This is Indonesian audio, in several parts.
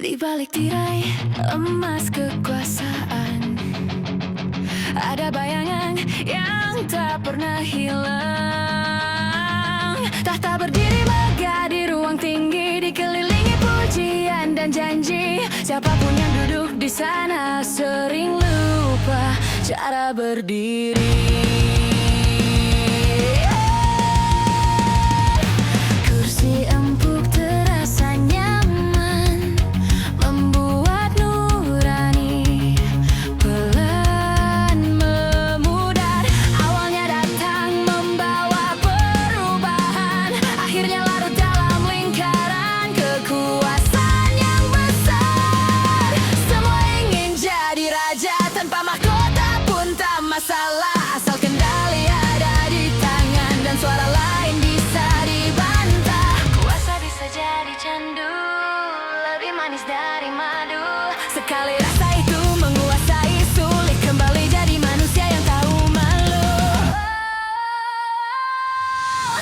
Di balik tirai emas kekuasaan ada bayangan yang tak pernah hilang. Tahta berdiri megah di ruang tinggi, dikelilingi pujian dan janji. Siapapun yang duduk di sana sering lupa cara berdiri. Kursi empuk terasa nyaman, membuat nurani pelan memudar. Awalnya datang membawa perubahan, akhirnya larut dalam lingkaran kekuasaan yang besar. Semua ingin jadi raja tanpa mahkota pun tak masalah, asal kendali ada di tangan dan suara lain bisa dibantah. Kuasa bisa jadi candu, lebih manis dari madu. Sekali rasa itu menguasai, sulit kembali jadi manusia yang tahu malu.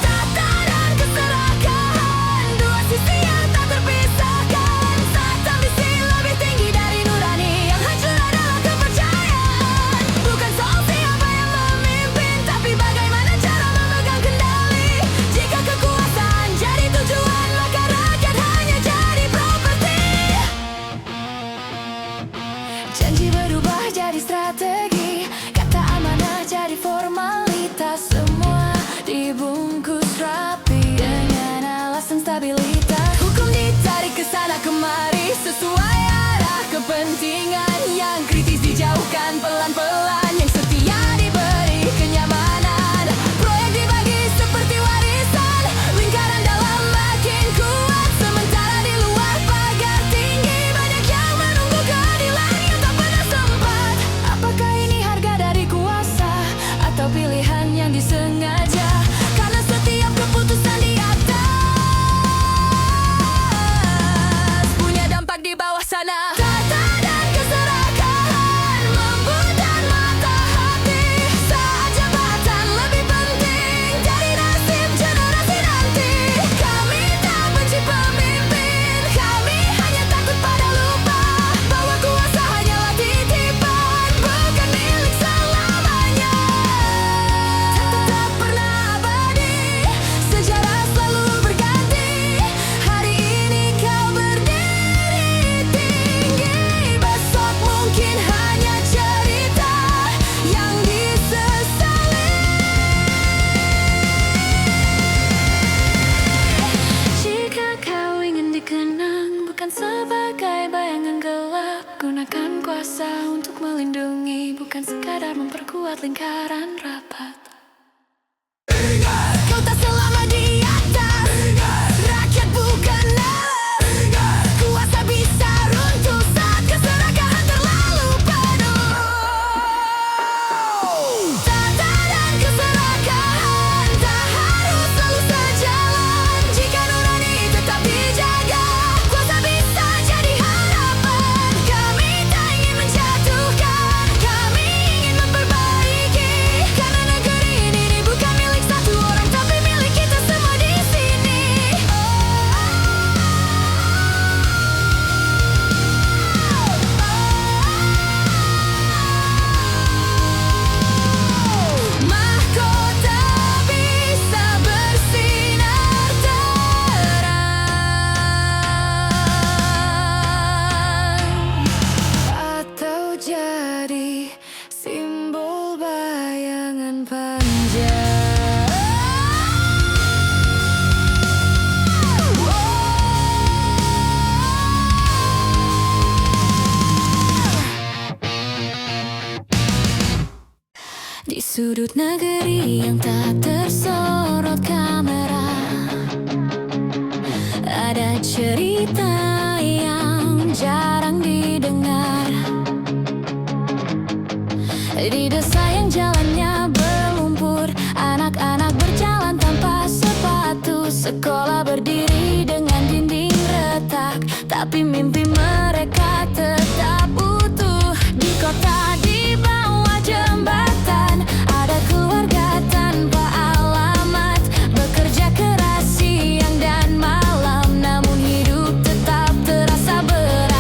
Tahta dan keserakahan, dua sisi yang tak terpisahkan. Saat ambisi lebih tinggi dari nurani, yang hancur adalah kepercayaan. Bukan soal siapa yang memimpin, tapi bagaimana cara memegang kendali. Jika kekuasaan jadi tujuan, maka rakyat hanya jadi properti. Janji berubah jadi strategi, kata amanah jadi formalitas. Semua dibungkus rapi dengan alasan stabilitas. Hukum ditarik ke sana kemari sesuai arah kepentingan. Yang kritis dijauhkan pelan-pelan, yang setia diberi kenyamanan. Proyek dibagi seperti warisan, lingkaran dalam makin kuat. Sementara di luar pagar tinggi banyak yang menunggu keadilan yang tak pernah sempat. Apakah ini harga dari kuasa atau pilihan yang disengaja? Karena setiap keputusan di atas punya dampak di bawah sana. Tahta dan keserakahan, lembut dan mata hati. Saat jabatan lebih penting dari nasib generasi nanti. Kami tak benci pemimpin, kami hanya takut pada lupa bahwa kuasa hanyalah titipan, bukan milik selamanya. Tak pernah abadi, sejarah selalu berganti. Hari ini kau berdiri tinggi, besok mungkin hanya cerita yang disesali. Jika kau ingin dikenang bukan sebagai bayangan gelap, gunakan kuasa untuk melindungi, bukan sekadar memperkuat lingkaran rapat. Kau tak selama di atas, rakyat bukan alat. Kuasa bisa runtuh saat keserakahan terlalu penuh. Tahta dan keserakahan tak harus selalu sejalan. Jika nurani tetap dijaga, kuasa bisa jadi harapan. Kami tak ingin menjatuhkan, kami ingin memperbaiki. Karena negeri ini bukan milik satu orang, tapi milik kita semua di sini. Mahkota bisa bersinar terang atau jadi simbol bayangan panjang. Di sudut negeri yang tak tersorot kamera, ada cerita yang jarang didengar. Di desa yang jalannya berlumpur, anak-anak berjalan tanpa sepatu. Sekolah berdiri dengan dinding retak, tapi mimpi mereka tetap utuh. Di kota di bawah jembatan, ada keluarga tanpa alamat, bekerja keras siang dan malam, namun hidup tetap terasa berat.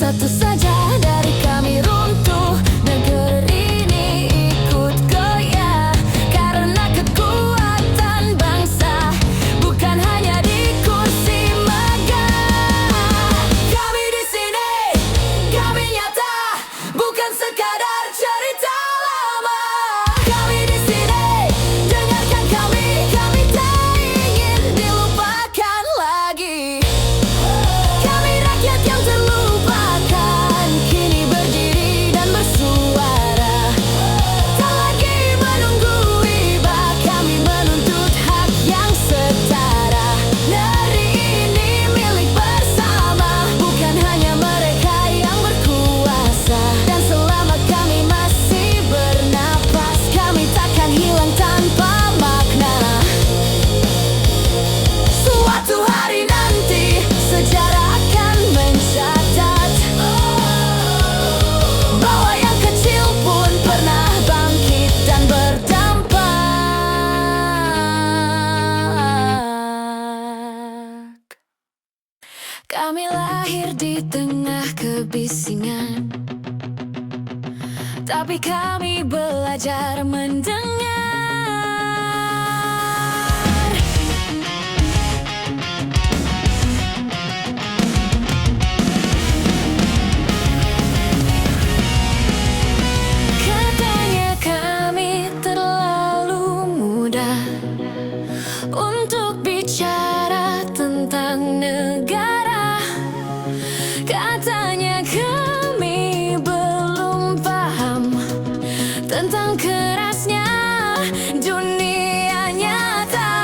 satu saja dari kami runtuh. Negeri ini ikut goyah karena kekuatan bangsa, bukan hanya di kursi megah. Kami di sini, kami nyata, bukan sekadar cerita lama. Kami di sini, dengarkan kami tak ingin dilupakan lagi. Kami rakyat yang terlupakan, kini berdiri dan bersuara. Tak lagi menunggu iba, kami menuntut hak yang setara. Negeri ini milik bersama, bukan hanya mereka yang berkuasa. Dan selama kami masih bernapas, kami takkan hilang tanpa makna. Suatu hari nanti sejarah akan mencatat bahwa yang kecil pun pernah bangkit dan berdampak. Kami lahir di tengah kebisingan, tapi kami belajar mendengar. Katanya kami terlalu muda untuk bicara tentang negara. Katanya kami belum paham tentang kerasnya dunia nyata.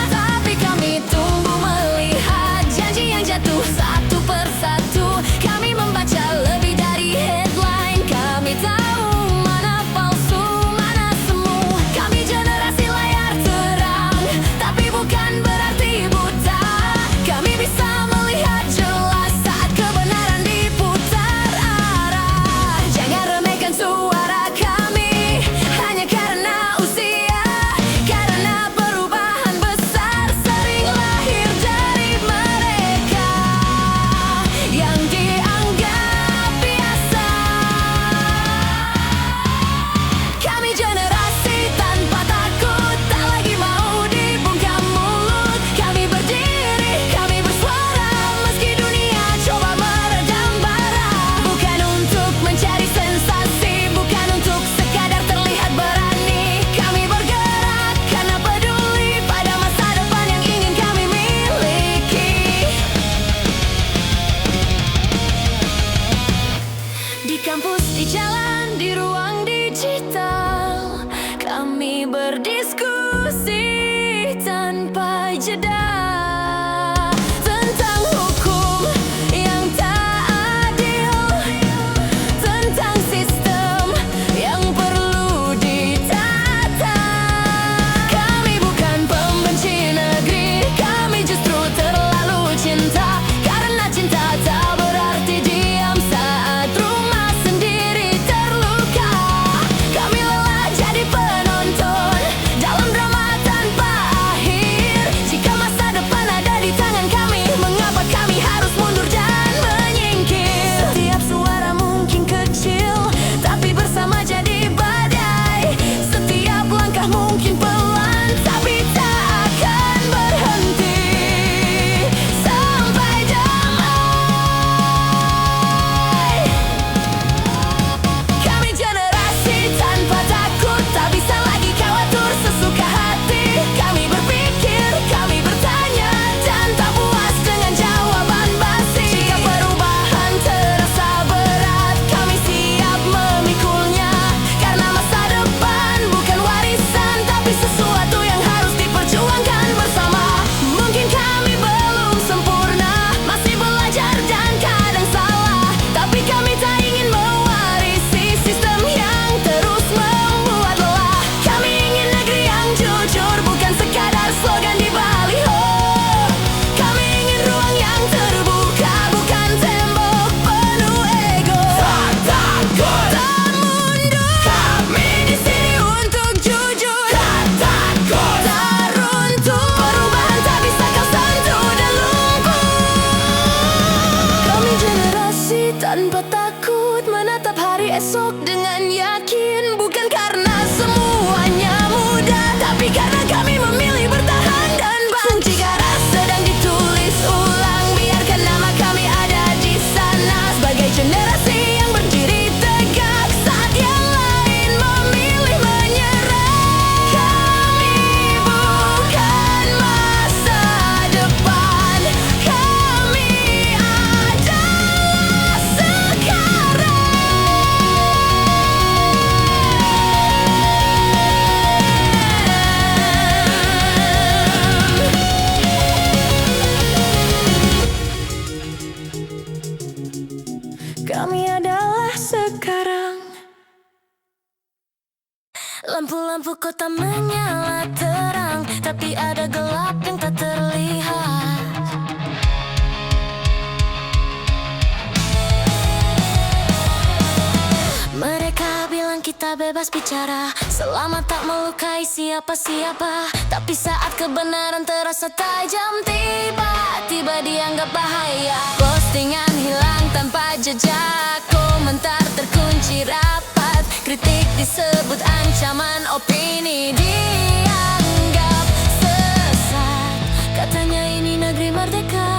Tapi kami tumbuh melihat janji yang jatuh satu persatu. Kami membaca lebih dari headline. Kami tahu mana palsu, mana semu. Kami generasi layar terang, tapi bukan berarti buta. Kami bisa melihat jelas saat kebenaran diputar arah. Jangan remehkan suara kami hanya karena usia, karena perubahan besar sering lahir dari mereka yang dianggap biasa. Kami generasi tanpa takut, tak lagi mau dibungkam mulut. Kami berdiri, kami bersuara, meski dunia coba meredam bara. Bukan untuk mencari sensasi, bukan untuk sekadar terlihat berani. Kami bergerak karena peduli pada masa depan yang ingin kami miliki. Di kampus, di jalan, di ruang digital, kami berdiskusi tanpa jeda tentang hukum yang tak adil, tentang sistem yang perlu ditata. Kami bukan pembenci negeri, kami justru terlalu cinta. Karena cinta tak berarti diam saat rumah sendiri terluka. Kami lelah jadi penonton dalam drama tanpa hari esok dengan yakin. Bukan karena semuanya mudah, tapi karena kami memilih bertahan dan bangkit. Cikarang sedang ditulis ulang, biarkan nama kami ada di sana sebagai generasi yang berdiri tegak saat yang lain memilih menyerah. Kami bukan masa depan, kami adalah sekarang. Kami adalah sekarang. Lampu-lampu kota menyala terang, tapi ada gelap yang tak terlihat. Mereka bilang kita bebas bicara selama tak melukai siapa-siapa, tapi saat kebenaran terasa tajam, tiba-tiba dianggap bahaya. Postingan hilang tanpa jejak, komentar terkunci rapat, kritik disebut ancaman, opini dianggap sesat. Katanya ini negeri merdeka,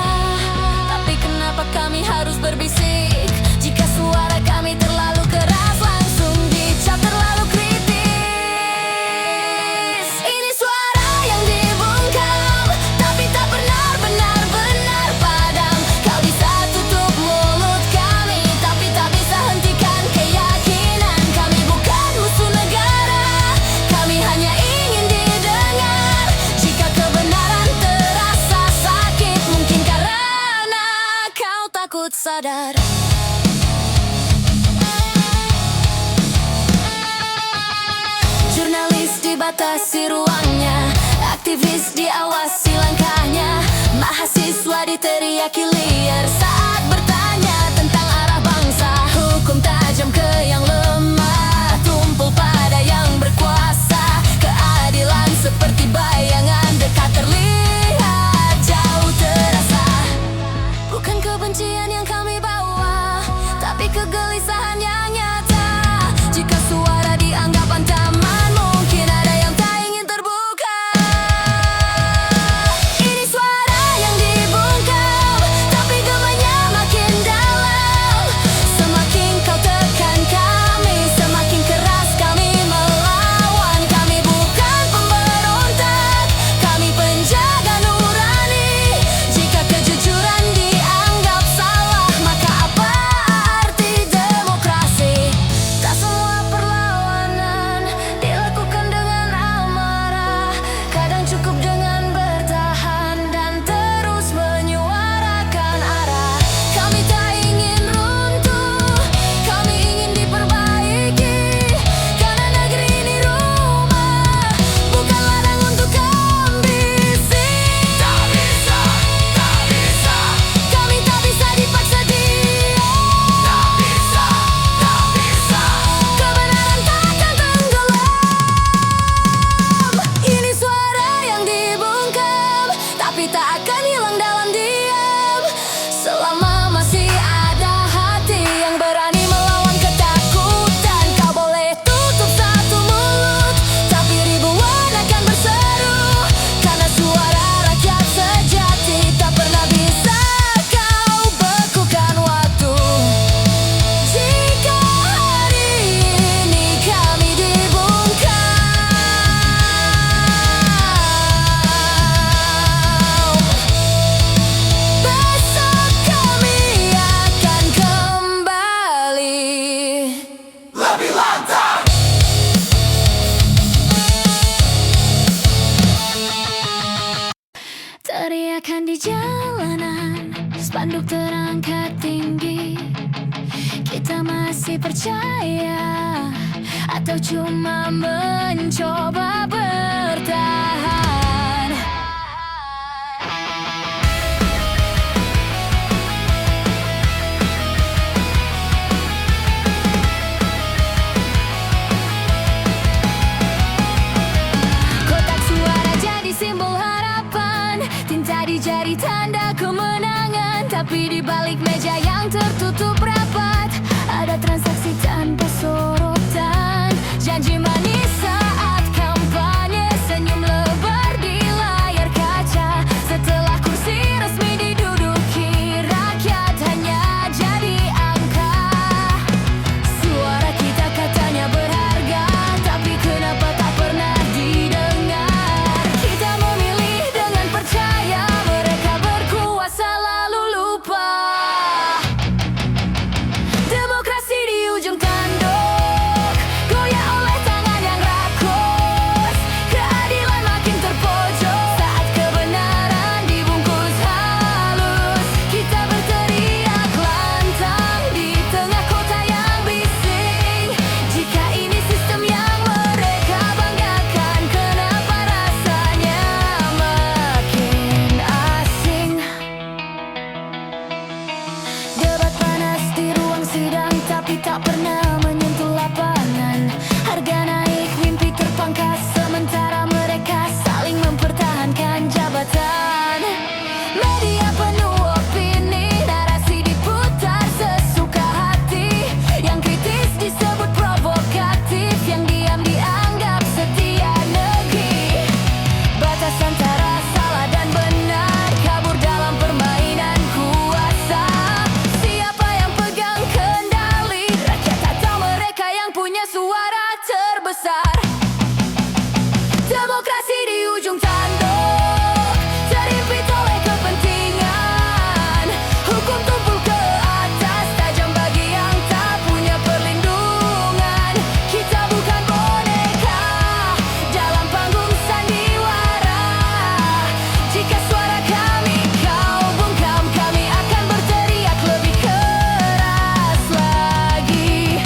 tapi kenapa kami harus berbisik? Jika suara kami terlalu keras, langsung dicap terlalu kritis. Ini suara yang dibungkam, tapi tak pernah benar-benar padam. Kau bisa tutup mulut kami, tapi tak bisa hentikan keyakinan. Kami bukan musuh negara, kami hanya ingin didengar. Jika kebenaran terasa sakit, mungkin karena kau takut sadar. Jurnalis dibatasi ruangnya, aktivis diawasi langkahnya, mahasiswa diteriaki liar saat bertanya tentang arah bangsa. Hukum tajam ke yang lemah, tumpul pada yang berkuasa. Keadilan seperti bayangan dekat terlihat, jauh terasa. Bukan kebencian yang kami bawa, tapi kegelisahan yang nyata. Jika suara dianggap ancaman, mungkin ada yang tak ingin terbuka. Ini suara yang dibungkam, tapi gemanya makin dalam. Semakin kau tekan kami, semakin keras kami melawan. Kami bukan pemberontak, kami penjaga nurani. Jika kejujuran dianggap salah, maka apa arti demokrasi? Tak semua perlawanan dilakukan dengan amarah. Kadang cukup dengan bertahan dan terus menyuarakan arah. Kami tak ingin runtuh, kami ingin diperbaiki. Karena negeri ini rumah, bukan ladang untuk ambisi. Tak bisa, tak bisa, kami tak bisa dipaksa diam. Tak bisa, tak bisa, kebenaran takkan tenggelam. Ini suara yang dibungkam, tapi tak akan hilang dalam diam. Selama masih ada hati yang berani melawan ketakutan. Kau boleh tutup satu mulut, tapi ribuan akan berseru. Karena suara rakyat sejati tak pernah bisa kau bekukan waktu. Jika hari ini kami dibungkam, besok kami akan kembali lebih lantang. Teriakan di jalanan, spanduk terangkat tinggi. Kita masih percaya atau cuma mencoba bertahan? Kotak suara jadi simbol harapan, tinta di jari tanda kemenangan. Tapi di balik meja yang tertutup rapat, ada transaksi tanpa tapi tak pernah menyentuh lapangan. Harga naik, mimpi terpangkas, sementara mereka saling mempertahankan jabatan. Media penuh opini, narasi diputar sesuka hati. Yang kritis disebut provokatif, yang diam dianggap setia negeri. Batas antara salah dan benar kabur dalam permainan kuasa. Siapa yang pegang kendali? Rakyat atau mereka yang punya suara terbesar? Demokrasi di ujung tanduk, terimpit oleh kepentingan. Hukum tumpul ke atas, tajam bagi yang tak punya perlindungan. Kita bukan boneka dalam panggung sandiwara. Jika suara kami kau bungkam, kami akan berteriak lebih keras lagi.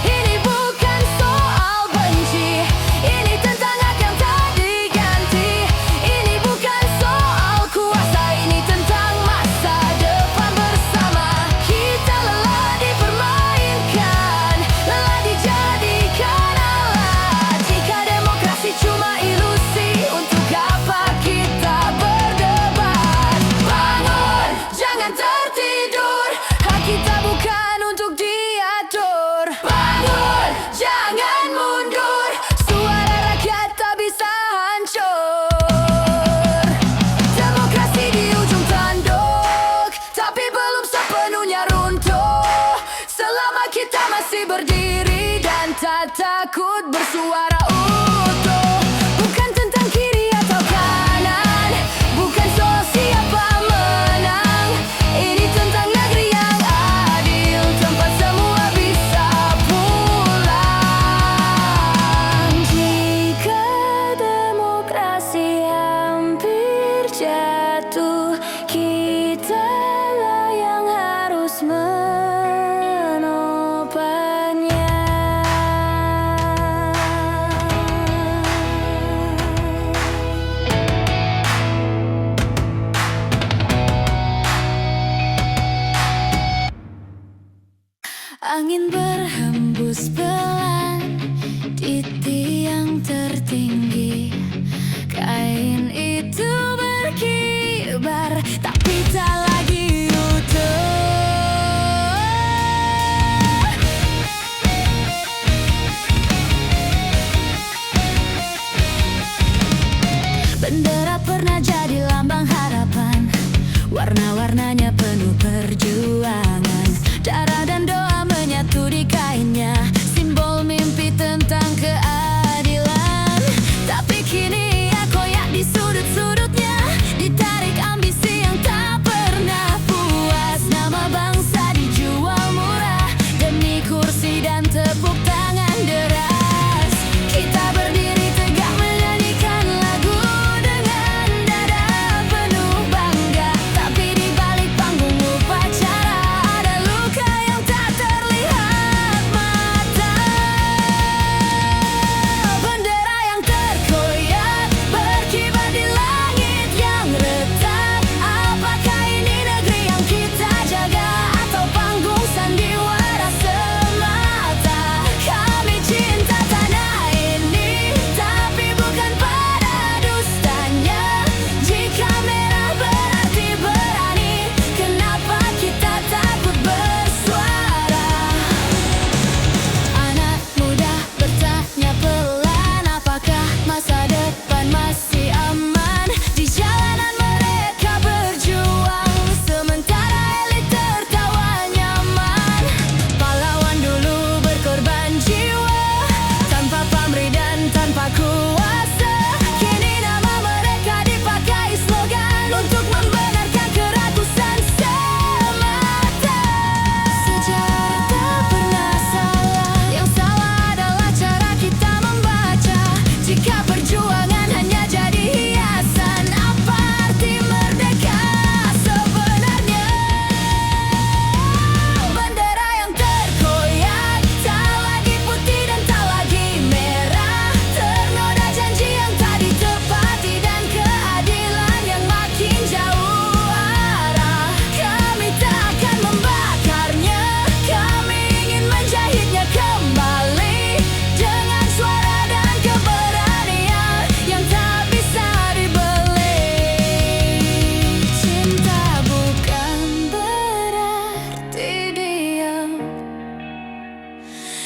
Ini bukan soal benci, ini tentang hak yang tak diganti. Ini bukan soal kuasa, ini tentang masa depan bersama. Kita lelah dipermainkan, lelah dijadikan alat. Jika demokrasi cuma ilusi, untuk apa kita berdebat? Bangun, jangan tertidur, hak kita bukan untuk diatur. Bangun, jangan mundur, suara rakyat tak bisa hancur. Demokrasi di ujung tanduk, tapi belum sepenuhnya runtuh. Selama kita masih berdiri dan tak takut bersuara utuh. Bukan tentang kiri atau kanan, bukan soal siapa menang. Ini tentang negeri yang adil, tempat semua bisa pulang. Jika demokrasi hampir jatuh, kitalah yang harus menopangnya. Angin berhembus pelan di tiang tertinggi. Kain itu berkibar, tapi tak lagi utuh. Bendera pernah jadi lambang harapan, warna-warnanya penuh perjuangan. Darah dan doa menyatu di kainnya, simbol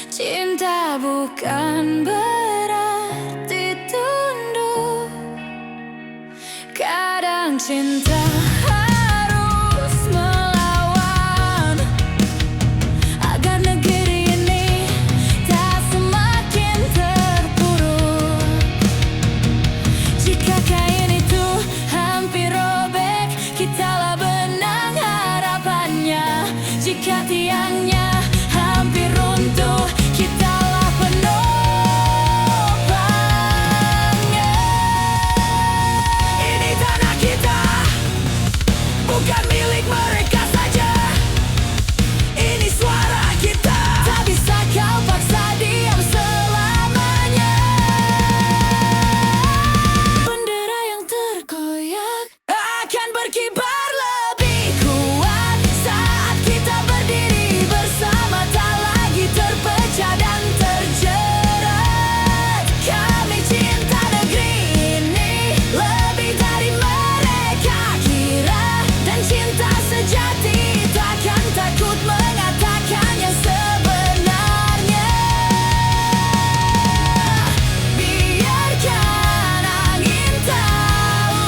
Cinta bukan berarti tunduk. Kadang cinta harus melawan agar negeri ini tak semakin terpuruk. Jika kain itu hampir robek, kitalah benang harapannya. Jika tiangnya hampir runtuh, kitalah penopangnya. Ini tanah kita, bukan milik mereka saja. Ini suara kita, tak bisa kau paksa diam selamanya. Bendera yang terkoyak akan berkibar lebih kuat saat kita berdiri bersama, tak lagi terpecah dan terjerat. Kami cinta negeri ini lebih dari mereka kira, dan cinta sejati takkan takut mengatakan yang sebenarnya. Biarkan angin tahu,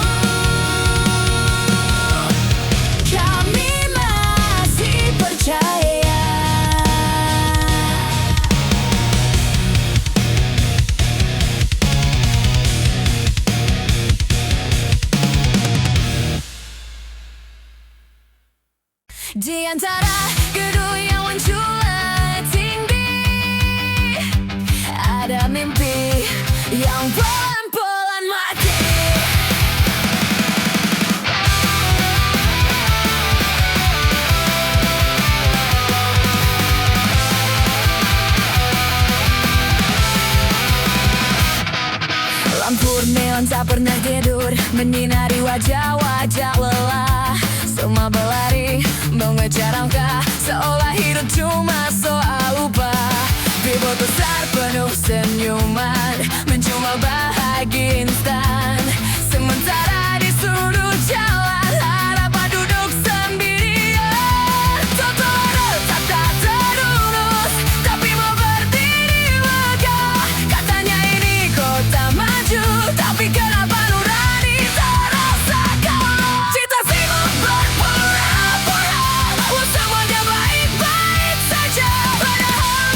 kami masih percaya. Di antara gedung yang menculat tinggi, ada mimpi yang pelan-pelan mati. Lampu neon tak pernah tidur, menyinari wajah-wajah lelah. Semua berlari mengejar angka, seolah hidup cuma soal upah. Bibir besar penuh senyuman, menjual bahagia instan. Sementara di sudut jalan harapan duduk sendirian. Trotoar tak terurus, tapi mau berdiri megah. Katanya ini kota maju, tapi kenapa nurani terasa kalah? Cinta sibuk berpura-pura, semuanya baik-baik saja, padahal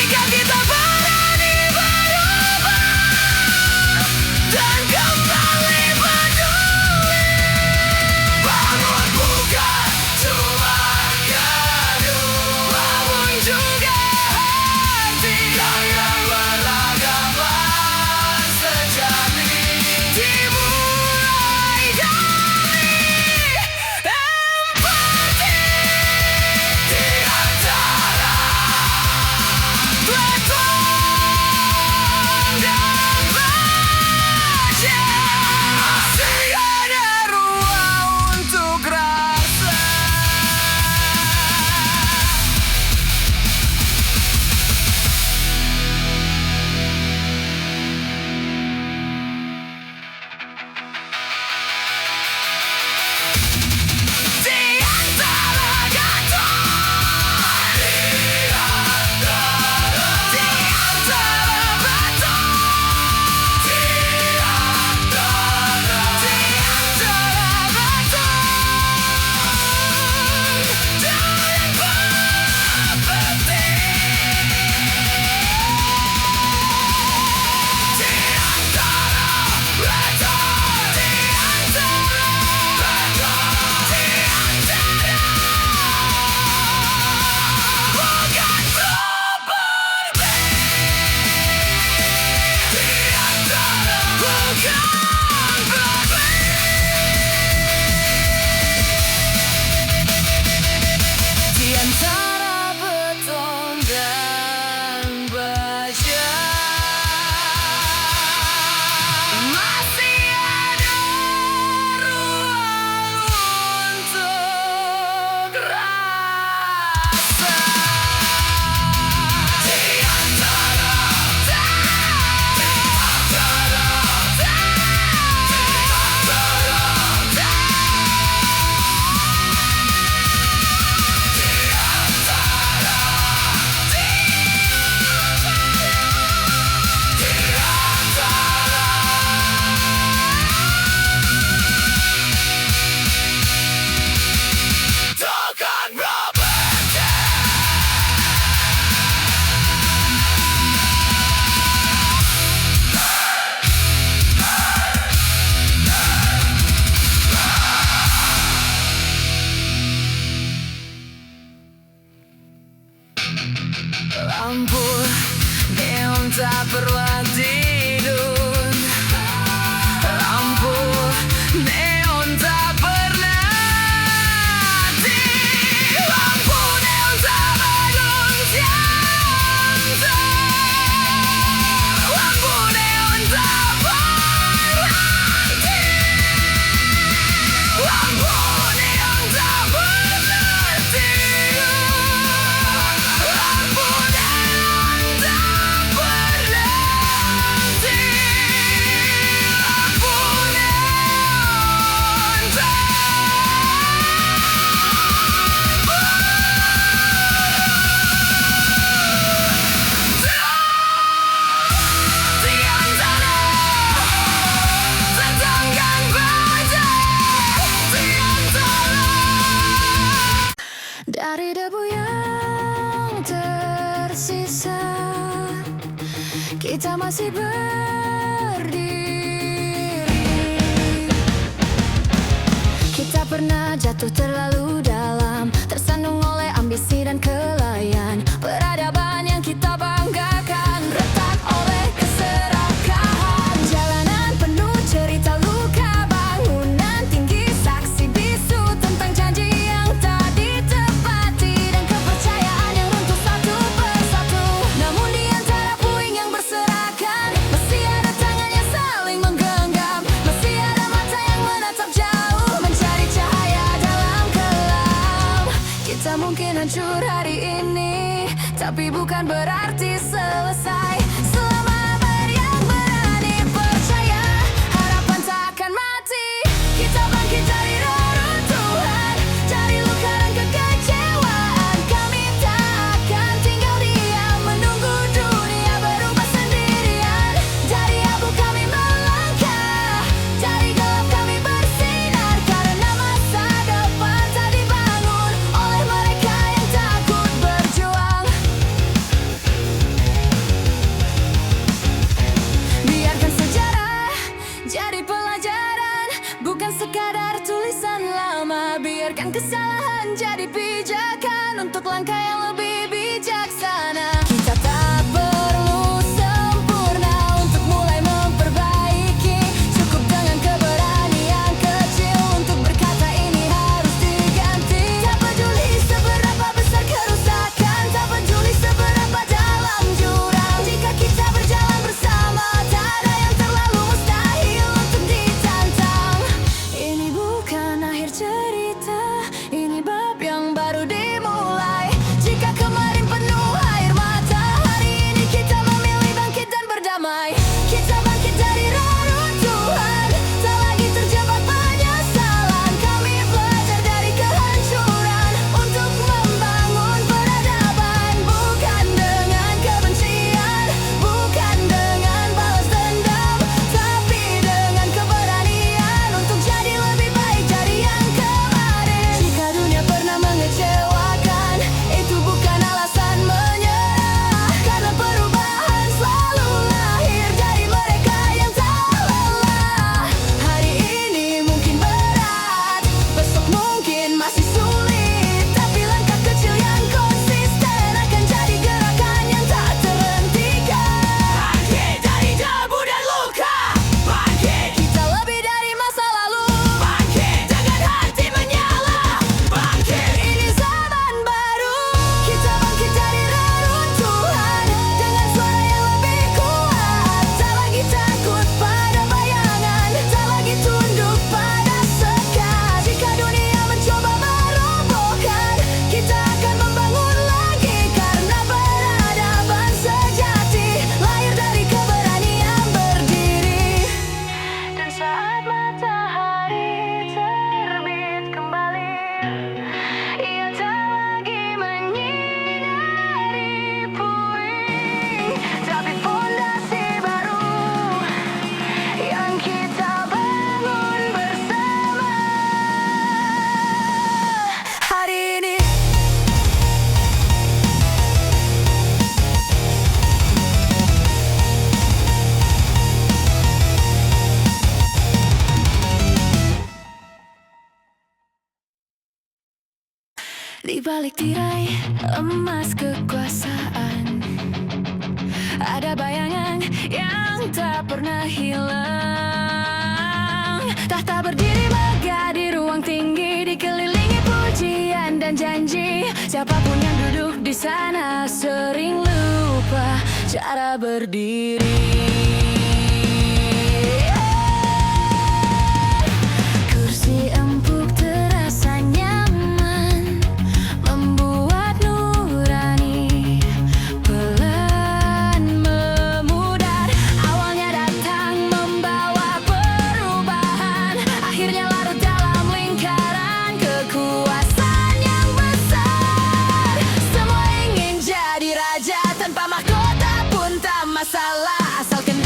Jika kita berani berubah dan kembali peduli, bangun bukan cuma gedung, bangun juga hati yang beragam sejati. Dimulai dari empati di antara Platon dan baja. Masih ada ruang untuk rasa. Di antara Gatot, di antara Platon, di antara Platon dan Bapeti. Di antara Platon, di antara Platon, di antara bukan seperti, di antara bukan seperti. Di antara beton dan baja, masih ada ruang untuk rasa. Di antara Tuhan berbeda. Lampu neon tak pernah tidur, lampu neon tak pernah tidur, lampu neon tak bangun tiada, lampu neon tak berhenti, lampu neon tak pernah tidur, lampu neon tak berhenti, lampu neon tak di antara tetanggan baja, di antara dari debu yang tersisa, kita masih berdiri. Kita pernah jatuh terlalu dalam, tersandung oleh ambisi dan kelayan. Peradaban yang kita banggakan retak oleh keserakahan. Jalanan penuh cerita luka, bangunan tinggi saksi bisu tentang janji yang tak ditepati dan kepercayaan yang runtuh satu persatu. Namun di antara puing yang berserakan, masih ada tangan yang saling menggenggam, masih ada mata yang menatap jauh mencari cahaya dalam kelam. Kita mungkin hancur hari ini, tapi bukan berarti selesai. Selama yang berani percaya, harapan tak akan mati. Kita bangkit dari reruntuhan, dari luka dan kekecewaan. Kami tak akan tinggal diam menunggu dunia berubah sendirian. Dari abu kami melangkah, dari gelap kami bersinar, karena masa depan tak dibangun oleh mereka yang takut berjuang. kesalahan jadi pijakan untuk langkah yang lebih bijaksana. Kita tak perlu sempurna untuk mulai memperbaiki. Cukup dengan keberanian kecil untuk berkata ini harus diganti. Tak peduli seberapa besar kerusakan, tak peduli seberapa dalam jurang. Jika kita berjalan bersama, tak ada yang terlalu mustahil untuk ditantang. Ini bukan akhir cerita, ini bab yang baru dimulai. Jika kemarin penuh air mata, hari ini kita memilih bangkit dan berdamai. Kita bangkit dari reruntuhan, tak lagi terjebak penyesalan. Kami belajar dari kehancuran untuk membangun peradaban. Bukan dengan kebencian, bukan dengan balas dendam, tapi dengan keberanian untuk jadi lebih baik dari yang kemarin. Jika dunia pernah mengecewakan, itu bukan alasan menyerah. Karena perubahan selalu lahir dari mereka yang tak lelah. Hari ini mungkin berat, besok mungkin masih sulit, tapi langkah kecil yang konsisten akan jadi gerakan yang tak terhentikan. Bangkit dari debu dan luka, bangkit. Kita lebih dari masa lalu, bangkit dengan hati menyala, bangkit. Ini zaman baru, kita bangkit dari reruntuhan dengan suara yang lebih kuat. Tak lagi takut pada bayangan, tak lagi tunduk pada sekat. Jika dunia mencoba merobohkan, kita akan membangun lagi. Karena peradaban sejati lahir dari keberanian berdiri. Dan saat matahari terbit kembali, ia tak lagi menyinari puing, tapi fondasi baru yang kita bangun bersama. Hari ini di balik tirai emas kekuasaan, ada bayangan yang tak pernah hilang. Tahta berdiri megah di ruang tinggi, dikelilingi pujian dan janji. Siapapun yang duduk di sana sering lupa cara berdiri. Kursi empuk terasa nyaman, membuat nurani pelan memudar. Awalnya datang membawa perubahan, akhirnya larut dalam lingkaran kekuasaan yang besar. Semua ingin jadi raja tanpa mahkota pun tak masalah, asalkan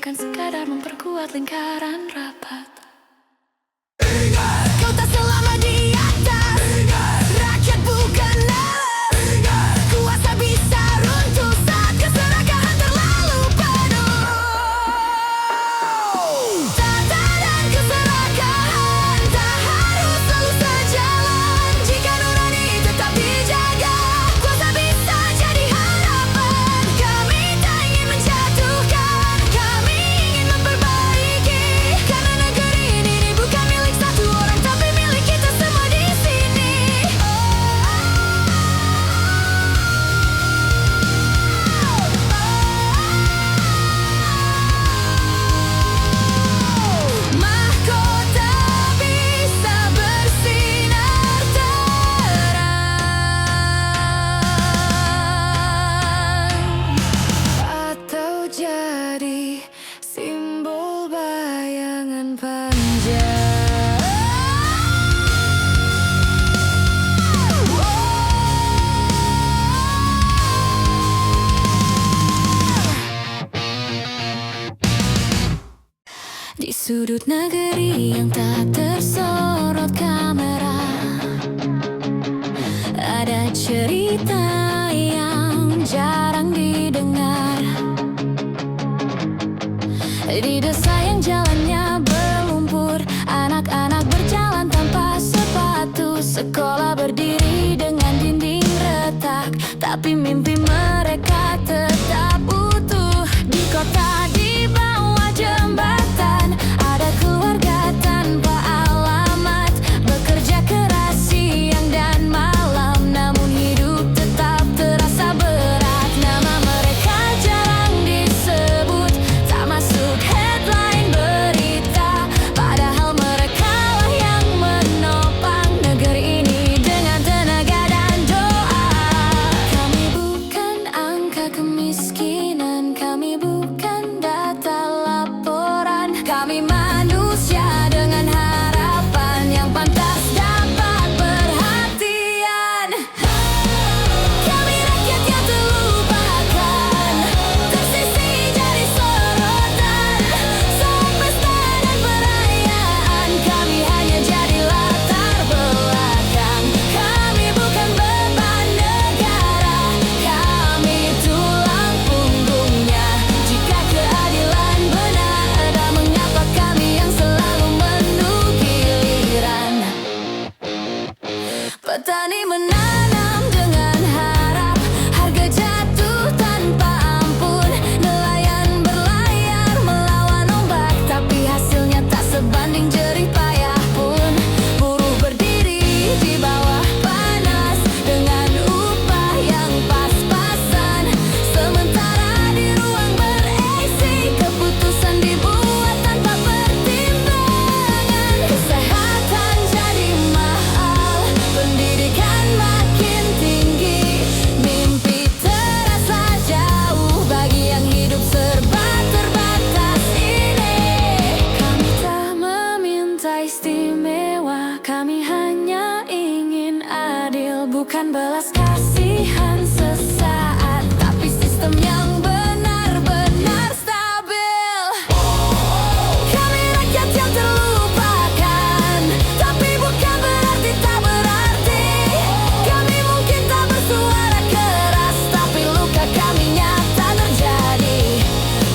bukan sekadar memperkuat lingkaran rapat. Kau tak selama di atas. Rakyat bukan alat. Kuasa bisa runtuh saat keserakahan terlalu penuh. Tata dan keserakahan tak harus selalu sejalan. Jika nurani tetap dijaga, kuasa bisa jadi harapan. Kami tak ingin menjatuhkan, kami ingin memperbaiki. Karena negeri ini bukan milik satu orang, tapi milik kita semua di sini. Mahkota bisa bersinar terang atau jadi simbol bayangan panjang. Di sudut negeri yang tak tersorot kamera, ada cerita yang jarang didengar. Di desa yang jalannya berlumpur, anak-anak berjalan tanpa sepatu. Sekolah berdiri dengan dinding retak, tapi mimpi mereka tetap utuh. Di kota di bawah jembatan, ada keluarga tanpa alamat, bekerja keras siang dan malam, namun hidup tetap terasa berat. Nama mereka jarang disebut, tak masuk headline berita, padahal mereka lah yang menopang negeri ini dengan tenaga dan doa. Kami bukan angka kemiskinan, kami bukan data laporan, kami manusia dengan harapan yang pantas dapat perhatian. Kami rakyat yang terlupakan, tersisih jadi sorotan. Saat pesta dan perayaan, kami hanya jadi latar belakang. Kami bukan beban negara, kami tulang punggungnya. Jika keadilan benar ada, mengapa kami yang selalu menunggu giliran? Petani menanam dengan harap, harga jatuh tanpa ampun. Nelayan berlayar melawan ombak, tapi hasilnya tak sebanding jerih payah pun. Buruh berdiri di bawah panas dengan upah yang pas-pasan, sementara di ruang ber-AC keputusan dibuat tanpa pertimbangan. Kesehatan jadi mahal, pendidikan makin tinggi, mimpi terasa jauh bagi yang hidup serba terbatas ini. Kami tak meminta istimewa, kami hanya ingin adil, bukan belas kasihan sesaat, tapi sistem yang benar-benar stabil. Kami rakyat yang terlupakan, tapi bukan berarti tak berarti. Kami mungkin tak bersuara keras, tapi luka kami nyata terjadi.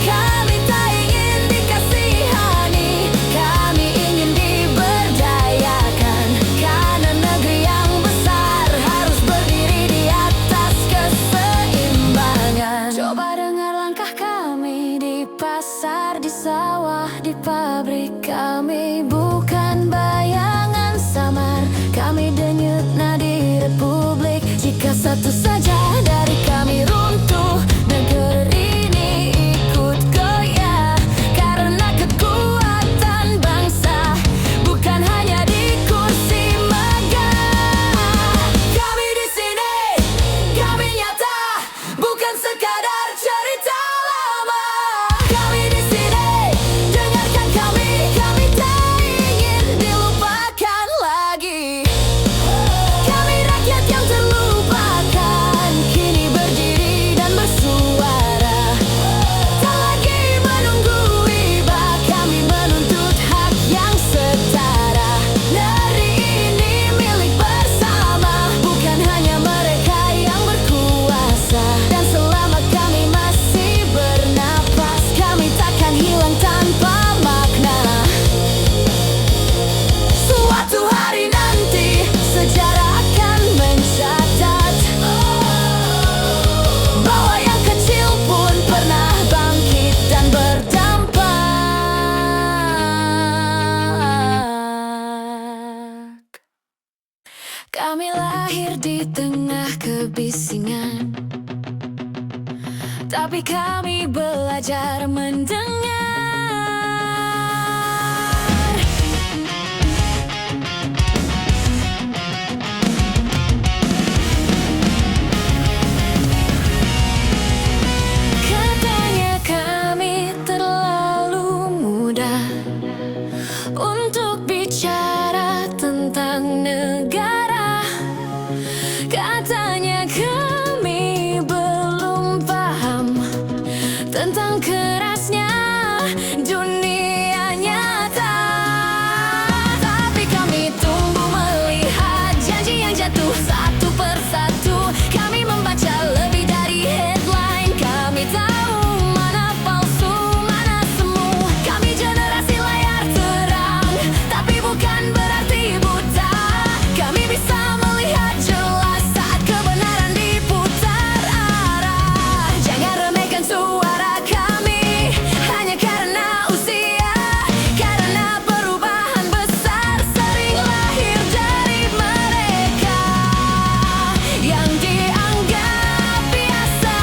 Kami tak ingin dikasihani, kami ingin diberdayakan. Karena negeri yang besar harus berdiri di atas keseimbangan. Coba dengar langkah kami di pasar, di sawah, di pabrik. Kami bukan bayangan samar, kami denyut nadi republik. Jika satu saja dari kami runtuh, negeri ini ikut goyah. Karena kekuatan bangsa bukan hanya di kursi megah. Kami di sini, kami nyata, bukan sekadar cerita lama. Kami di sini, dengarkan kami, kami tak ingin dilupakan lagi. Kami rakyat yang terlupakan, kini Kami lahir di tengah kebisingan, tapi kami belajar mendengar. Katanya kami terlalu muda untuk bicara tentang negara. Katanya kami belum paham tentang kerasnya dunia nyata. Tapi kami tumbuh melihat janji yang jatuh satu persatu. Kami membaca lebih dari headline. Kami tahu mana palsu, mana semu. Kami generasi layar terang, tapi bukan berarti buta. Kami bisa melihat jelas saat kebenaran diputar arah. Jangan remehkan suara kami hanya karena usia, karena perubahan besar sering lahir dari mereka yang dianggap biasa.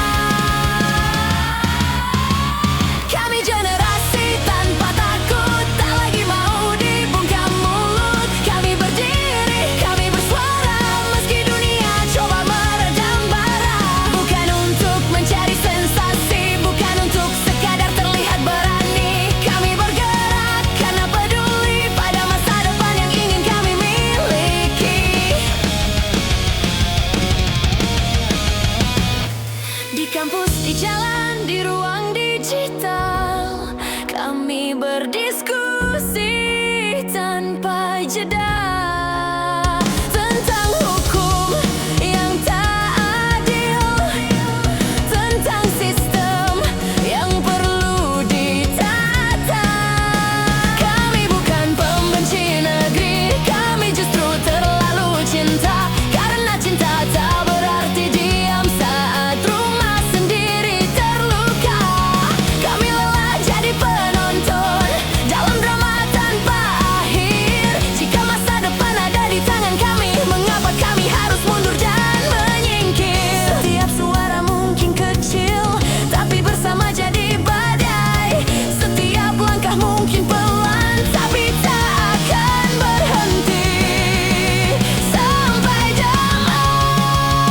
Kami generasi tanpa takut, tak lagi mau dibungkam mulut. Kami berdiri, kami bersuara meski dunia coba meredam bara. Bukan untuk mencari sensasi, bukan untuk sekadar terlihat berani. Kami bergerak karena peduli pada masa depan yang ingin kami miliki. Di kampus, di jalan, di ruang digital, kami berdiskusi tanpa jeda tentang hukum yang tak adil, tentang sistem yang perlu ditata. Kami bukan pembenci negeri, kami justru terlalu cinta. Karena cinta tak berarti diam saat rumah sendiri terluka. Kami lelah jadi penonton dalam drama tanpa akhir. Jika masa depan ada di tangan kami, mengapa kami harus mundur dan menyingkir? Setiap suara mungkin kecil, tapi bersama jadi badai. Setiap langkah mungkin pelan, tapi tak akan berhenti sampai damai.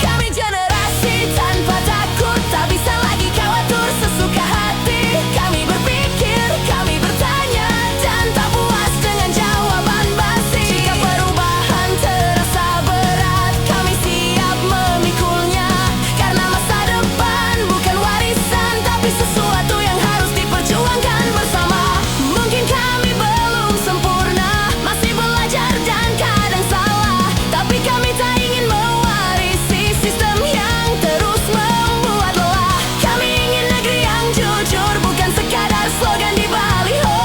Kami generasi tanpa takut, tak bisa lagi kau atur sesuka hati. Kami berpikir, kami bertanya, dan tak puas dengan jawaban basi. Jika perubahan terasa berat, kami siap memikulnya. Karena masa depan bukan warisan, tapi sesuatu yang harus diperjuangkan bersama. Mungkin kami belum sempurna, masih belajar dan kadang salah. Tapi kami tak ingin mewarisi sistem yang terus membuat lelah. Kami ingin negeri yang jujur, bukan sekadar slogan di baliho.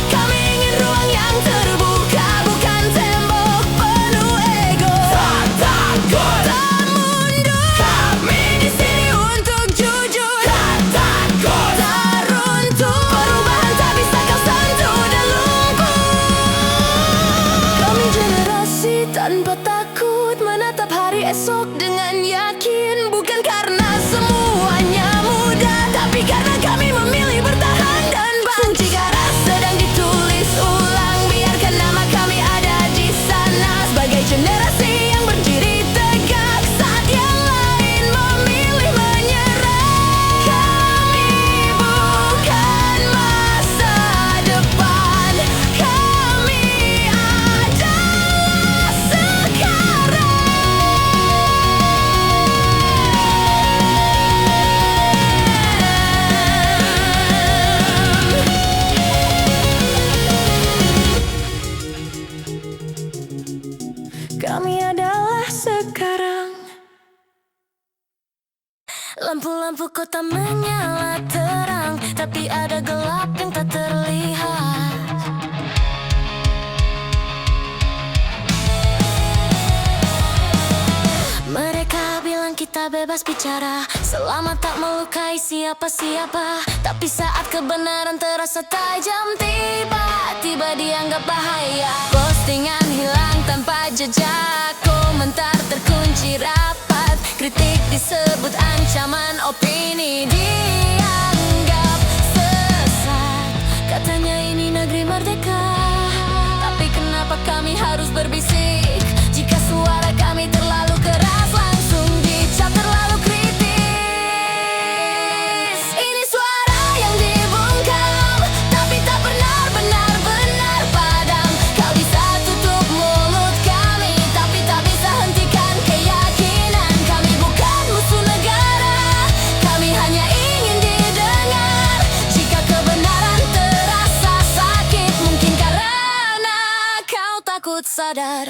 Kami ingin ruang yang terbuka, bukan tembok penuh ego. Tak takut, tak mundur. Kami di sini untuk jujur. Tak takut, tak runtuh. Perubahan tak bisa kau sentuh dan lumpuh. Kami generasi tanpa takut, menatap hari esok dengan yakin. Bukan karena semuanya mudah, tapi karena kami memilih bertahan dan bangkit. Jika ras sedang ditulis ulang, biarkan nama kami ada di sana. Sebagai generasi yang berdiri tegak saat yang lain memilih menyerah. Kami bukan masa depan, kami adalah sekarang. Kami adalah sekarang. Lampu-lampu kota menyala terang, tapi ada gelap yang tak terlihat. Mereka bilang kita kita bebas bicara selama tak melukai siapa-siapa. Tapi saat kebenaran terasa tajam, tiba-tiba dianggap bahaya. Postingan hilang tanpa jejak, komentar terkunci rapat, kritik disebut ancaman, opini dianggap sesat. Katanya ini negeri merdeka, tapi kenapa kami harus berbisik? Jika suara kami terlalu keras, langsung dicap terlalu kritis. Ini suara yang dibungkam, tapi tak pernah benar-benar padam. Kau bisa tutup mulut kami, tapi tak bisa hentikan keyakinan. Kami bukan musuh negara, kami hanya ingin didengar. Jika kebenaran terasa sakit, mungkin karena kau takut sadar.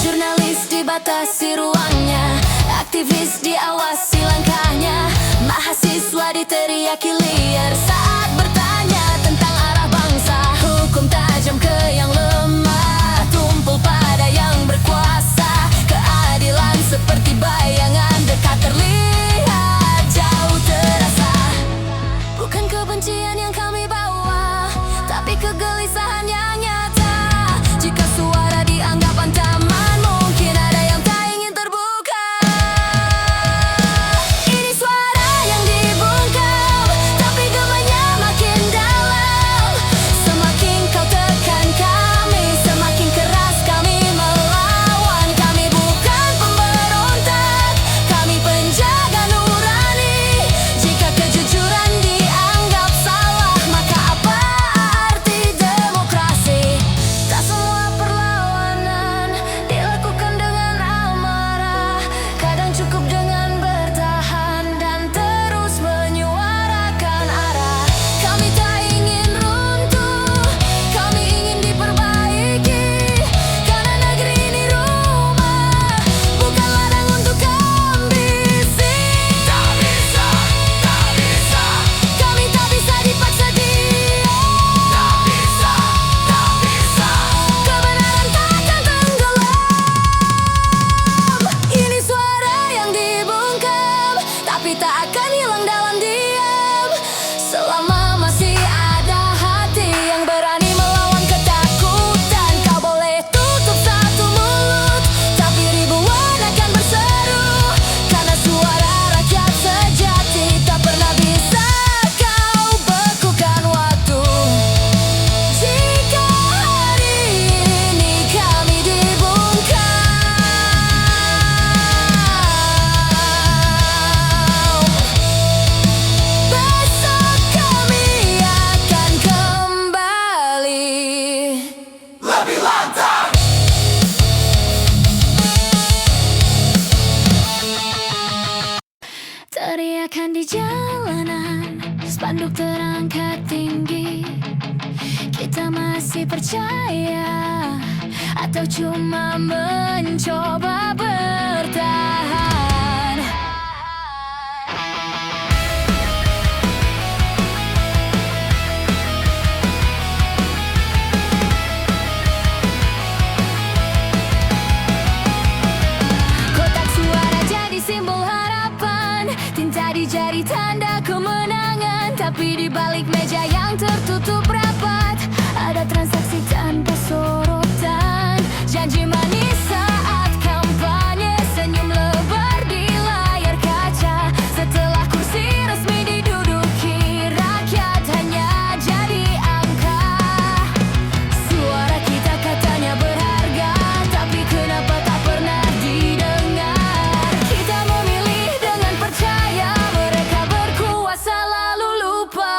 Jurnalis dibatasi ruangnya, aktivis diawasi langkahnya, mahasiswa diteriaki liar saat bertanya tentang arah bangsa. Hukum tajam ke yang lemah, tumpul pada yang berkuasa. Keadilan seperti bayangan, dekat terlihat, jauh terasa. Bukan kebencian yang kami bawa, tapi kegelisahan yang nyata. Jika suara dianggap ancaman, mungkin ada yang tak ingin terbuka. Ini suara yang dibungkam, tapi gemanya makin dalam. Semakin kau tekan kami, semakin keras kami melawan. Kami bukan pemberontak, kami penjaga nurani. Jika kejujuran dianggap salah, maka apa arti demokrasi? Tak semua perlawanan dilakukan dengan amarah. Kadang cukup dengan bertahan dan terus menyuarakan arah. Kami tak ingin runtuh, kami ingin diperbaiki. Karena negeri ini rumah, bukan ladang untuk ambisi. Tak bisa, tak bisa, kami tak bisa dipaksa diam. Tak bisa, tak bisa, kebenaran takkan tenggelam. Ini suara yang dibungkam, tapi tak akan hilang dalam diam. Selama masih ada hati yang berani melawan ketakutan. Kau boleh tutup satu mulut, tapi ribuan akan berseru. Karena suara rakyat sejati tak pernah bisa kau bekukan waktu. Jika hari ini kami dibungkam, besok kami akan kembali. Lebih lantang. Teriakan di jalanan, spanduk terangkat tinggi. Kita masih percaya atau cuma mencoba bertahan? Kotak suara jadi simbol harapan, tinta di jari tanda kemenangan. Tapi di balik meja yang tertutup rapat, ada transaksi tanpa sorotan. Janji manis saat kampanye, senyum lebar di layar kaca. Setelah kursi resmi diduduki, rakyat hanya jadi angka. Suara kita katanya berharga, tapi kenapa tak pernah didengar? Kita memilih dengan percaya, mereka berkuasa lalu lupa.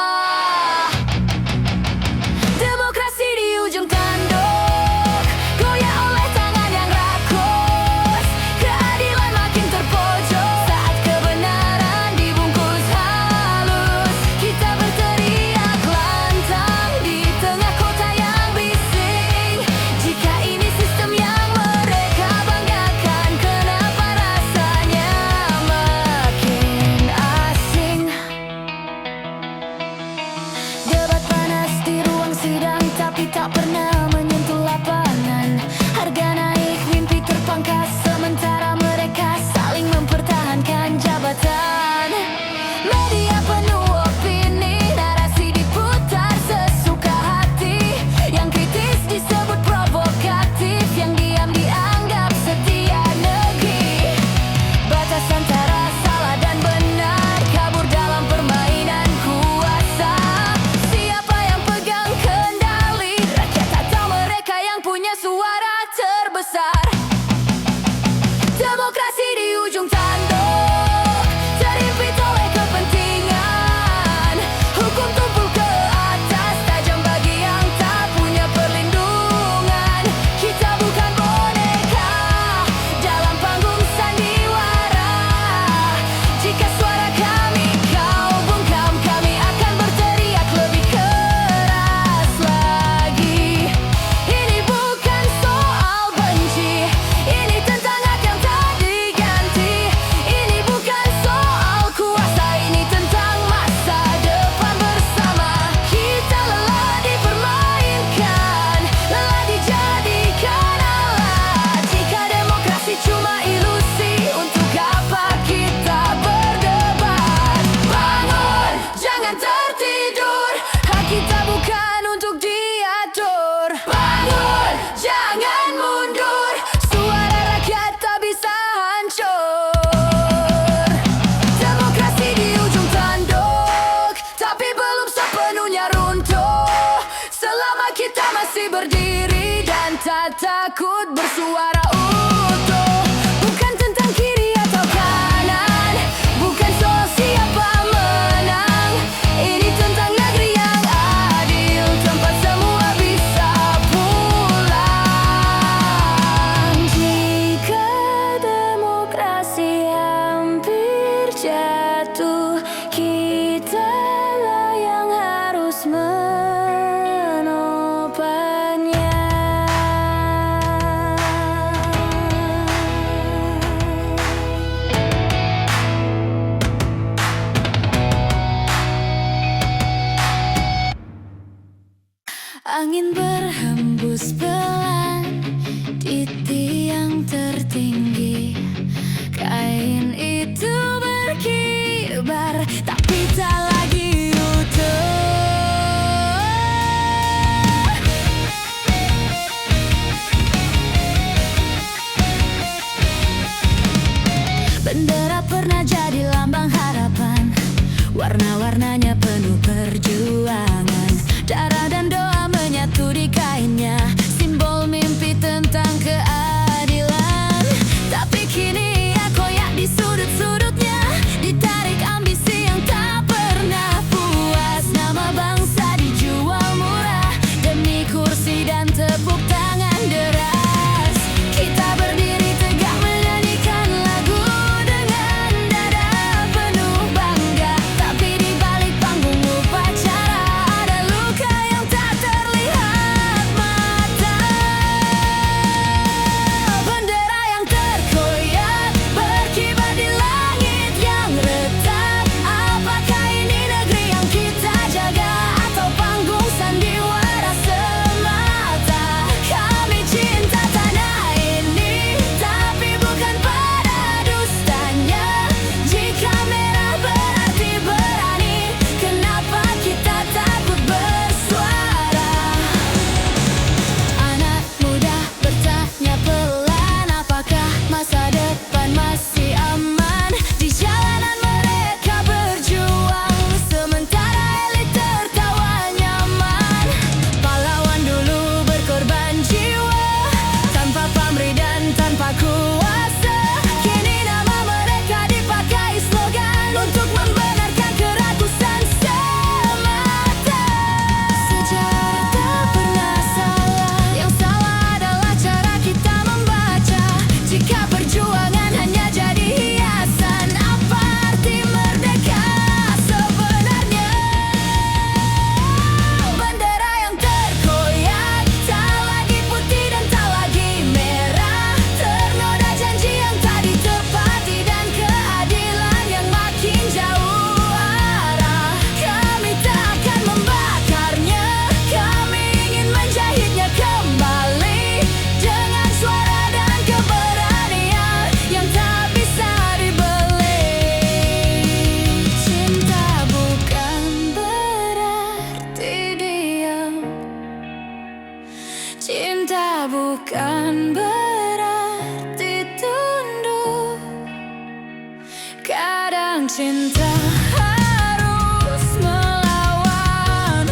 cinta harus melawan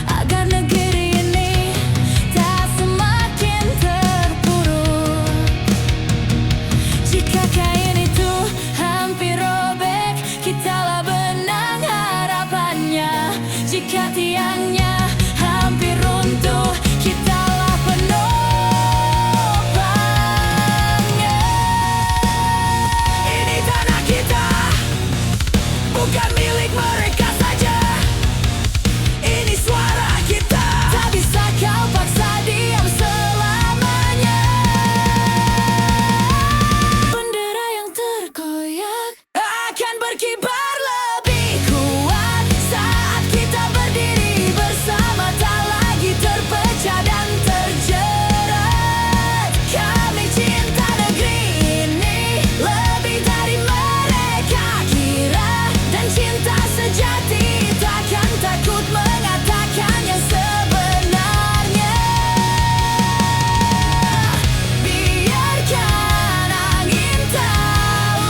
agar negeri ini tak semakin terpuruk. Jika kain itu hampir robek, kitalah benang harapannya. Jika tiangnya hampir runtuh, kitalah penopangnya. Ini tanah kita, bukan milik mereka saja. Ini suara kita, tak bisa kau paksa diam selamanya. Bendera yang terkoyak akan berkibar lebih kuat saat kita berdiri bersama, tak lagi terpecah dan terjerat. Kami cinta negeri ini lebih dari mereka kira, dan cinta sejati takkan takut mengatakan yang sebenarnya. Biarkan angin tahu,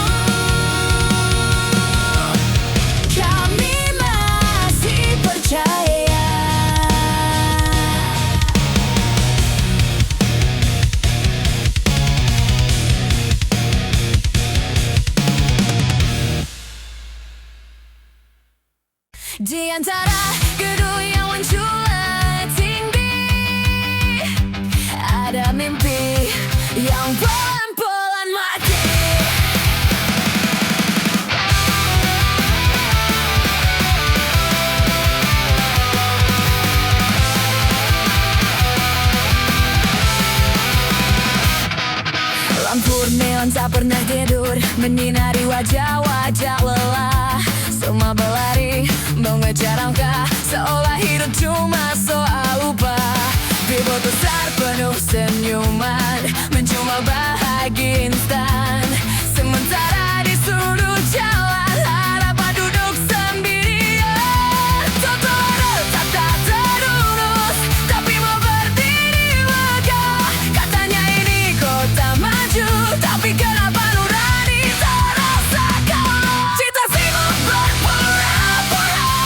kami masih percaya. Di antara gedung yang menjulang tinggi, ada mimpi yang pelan-pelan mati. Lampu neon tak pernah tidur, menyinari wajah-wajah lelah. Semua berlari mengejar angka, seolah hidup cuma soal upah. Bibir besar penuh senyuman, menjual bahagia instan. Sementara di sudut jalan harapan duduk sendirian. Trotoar tak terurus, tapi mau berdiri megah. Katanya ini kota maju, tapi kenapa nurani terasa kalah? Cinta sibuk berpura-pura,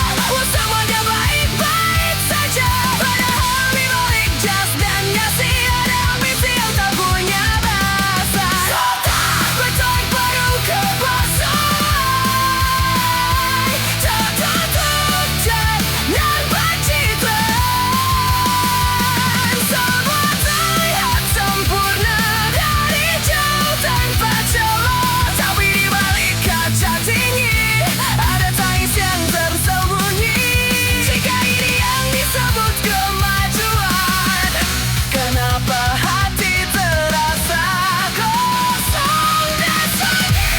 semuanya baik-baik saja. Padahal di balik jas dan dasi ada ambisi yang tak punya batasan. Bertolak baru ke pasai, tertutup jangan pencitraan. Semua terlihat sempurna dari jauh tanpa celah, tapi di balik kaca tinggi ada tangis yang tersembunyi. Jika ini yang disebut kemajuan, kenapa hati terasa kosong dan sunyi?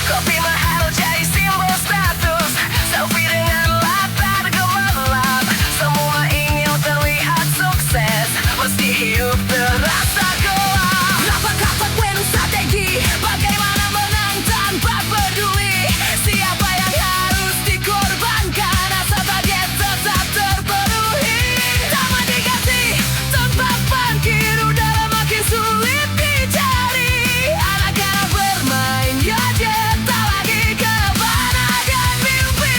Kopi mahal jadi simbol status, selfie dengan latar gemerlap. Semua ingin terlihat sukses, meski hidup terasa gelap. Rapat-rapat planning strategi, bagaimana menang tanpa peduli siapa yang harus dikorbankan, asal target tetap terpenuhi. Taman diganti tempat parkir, udara makin sulit dicari. Anak-anak bermain gadget, tak lagi kemana dan mimpi.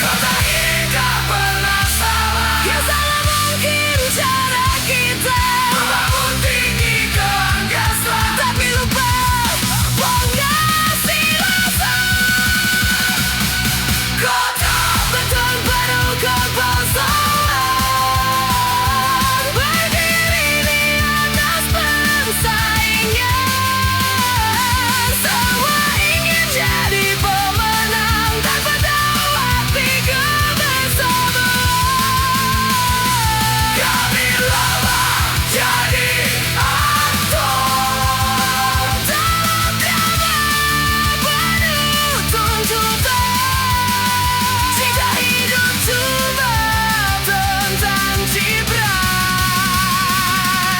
Kota ini tak pernah salah, yang salah mungkin cara kita membangun tinggi ke angkasa, tapi lupa penghasilan. Kota beton penuh kekosongan, berdiri di atas persaingan. Semua ingin jadi pemenang tanpa tahu arti kebersamaan. Kami lama jadi aktor dalam drama penuh tuntutan. Jika hidup cuma tentang cibran,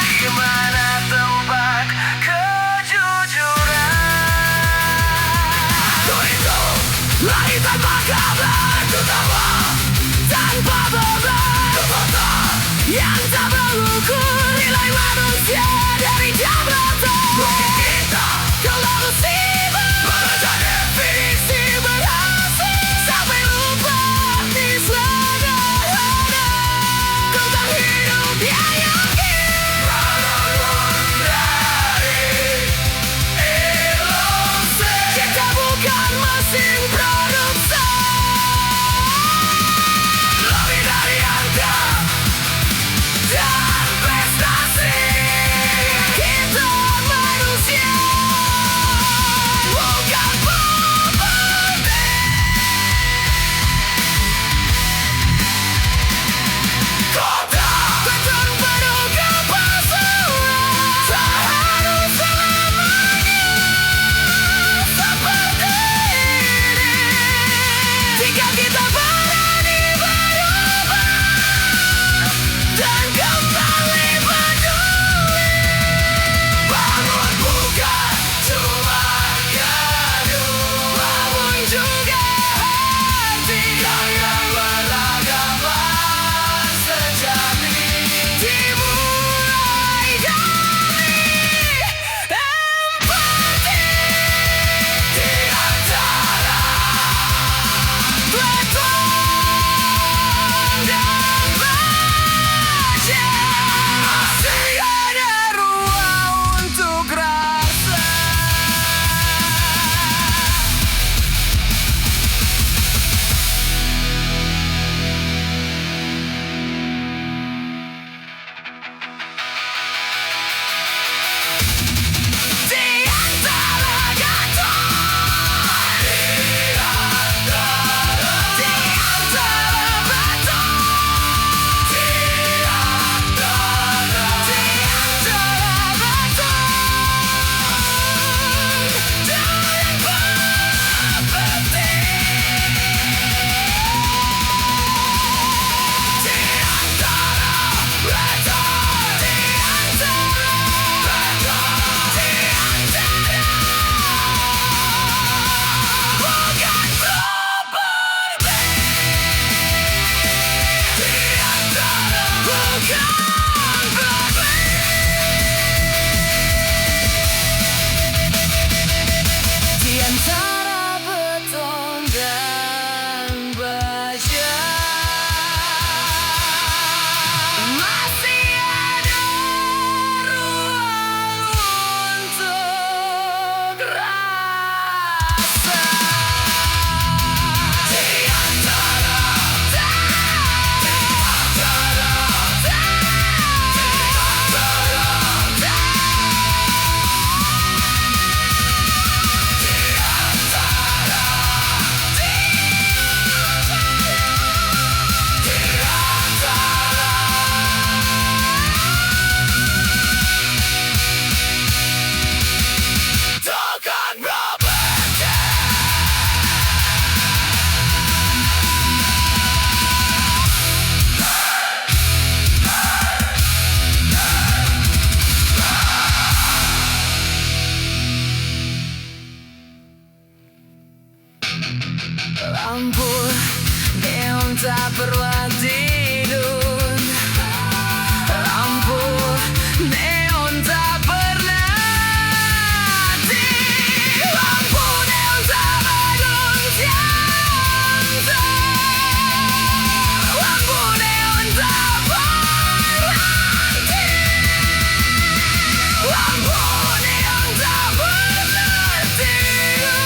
di mana tempat kejujuran? Untuk itu, lari tanpa kabar, tertawa tanpa beban. Ke kota yang tak berukur nilai manusia dari Kita bukan mesin produksi, lebih dari angka dan prestasi. Kita manusia, bukan properti. Kota beton penuh kepalsuan, tak harus selamanya seperti ini. Jika kita berani berubah dan kembali peduli, bangun bukan cuma gedung, bangun juga hati yang beragaman sejati. Dimulai dari empati di antara beton dan baja. Masih ada ruang untuk rasa. Di antara gatot, di antara beton, di antara beton dan properti. Di antara beton, di antara beton, di antara bukan properti. Di antara bukan properti. Di antara beton dan baja, masih ada ruang untuk rasa. Di antara bukan properti. Lampu neon tak pernah tidur. Lampu neon tak pernah tidur. Lampu neon tak bangun siang. Lampu neon tak berhenti. Lampu neon tak pernah tidur.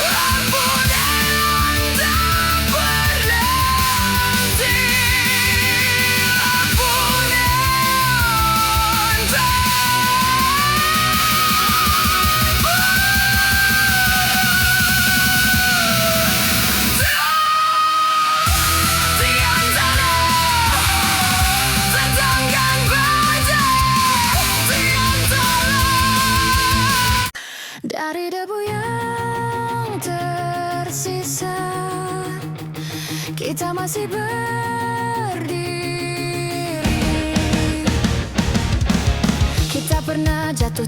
Lampu neon tak berhenti. Lampu neon tak di antara tetanggan baja, di antara dari debu yang tersisa, kita masih berdiri. Kita pernah jatuh